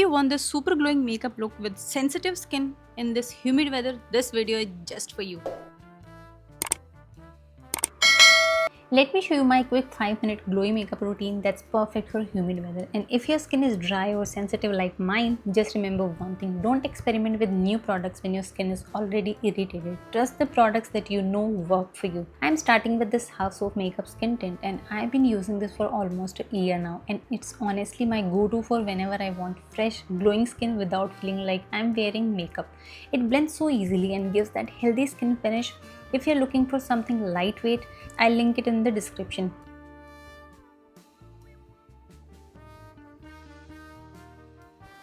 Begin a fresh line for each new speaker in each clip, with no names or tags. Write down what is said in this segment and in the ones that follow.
you want this super glowing makeup look with sensitive skin in this humid weather, this video is just for you. Let me show you my quick 5-minute glowy makeup routine that's perfect for humid weather. And if your skin is dry or sensitive like mine, just remember one thing: don't experiment with new products when your skin is already irritated. Trust the products that you know work for you. I'm starting with this House of Makeup Skin Tint, and I've been using this for almost a year now, and it's honestly my go-to for whenever I want fresh, glowing skin without feeling like I'm wearing makeup. It blends so easily and gives that healthy skin finish. If you're looking for something lightweight, I'll link it in the description.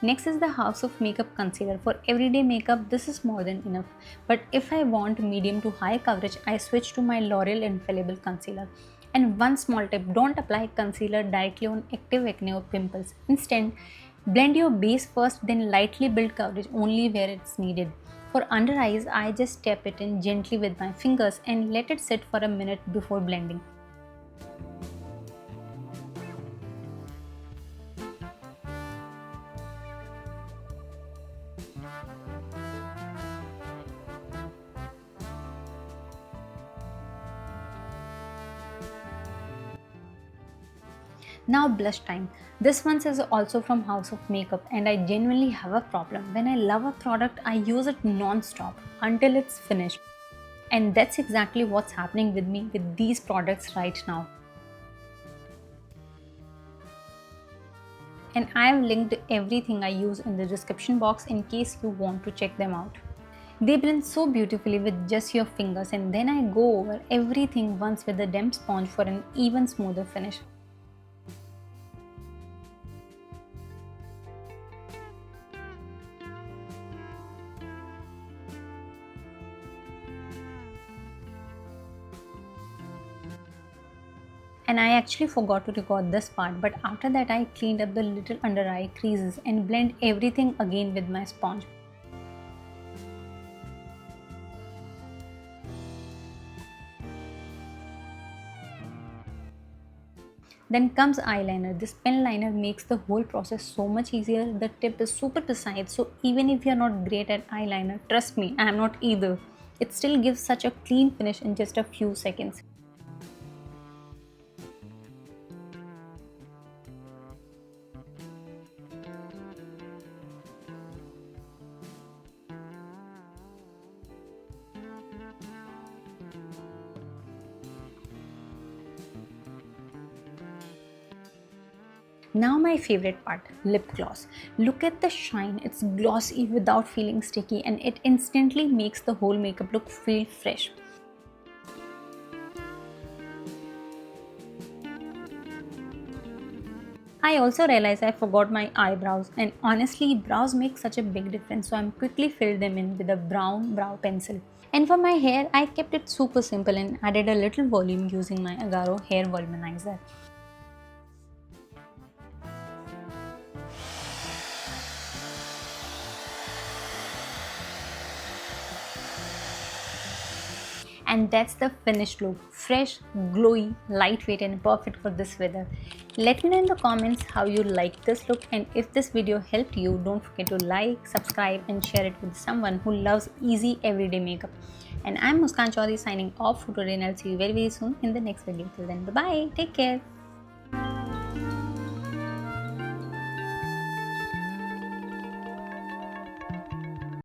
Next is the House of Makeup Concealer. For everyday makeup, this is more than enough. But if I want medium to high coverage, I switch to my L'Oreal Infallible Concealer. And one small tip: don't apply concealer directly on active acne or pimples. Instead, blend your base first, then lightly build coverage only where it's needed. For under eyes, I just tap it in gently with my fingers and let it sit for a minute before blending. Now blush time. This one is also from House of Makeup, and I genuinely have a problem. When I love a product, I use it non-stop until it's finished. And that's exactly what's happening with me with these products right now. And I've linked everything I use in the description box in case you want to check them out. They blend so beautifully with just your fingers, and then I go over everything once with a damp sponge for an even smoother finish. And I actually forgot to record this part, but after that I cleaned up the little under eye creases and blend everything again with my sponge. Then comes eyeliner. This pen liner makes the whole process so much easier. The tip is super precise, so even if you're not great at eyeliner, trust me, I am not either. It still gives such a clean finish in just a few seconds. Now my favorite part, lip gloss. Look at the shine, it's glossy without feeling sticky, and it instantly makes the whole makeup look feel fresh. I also realized I forgot my eyebrows, and honestly brows make such a big difference, so I'm quickly filled them in with a brown brow pencil. And for my hair, I kept it super simple and added a little volume using my AGARO hair volumizer. And that's the finished look. Fresh, glowy, lightweight, and perfect for this weather. Let me know in the comments how you like this look, and if this video helped you, don't forget to like, subscribe, and share it with someone who loves easy everyday makeup. And I'm Muskaan Choudhary signing off for today, and I'll see you very soon in the next video. Till then, bye bye, take care.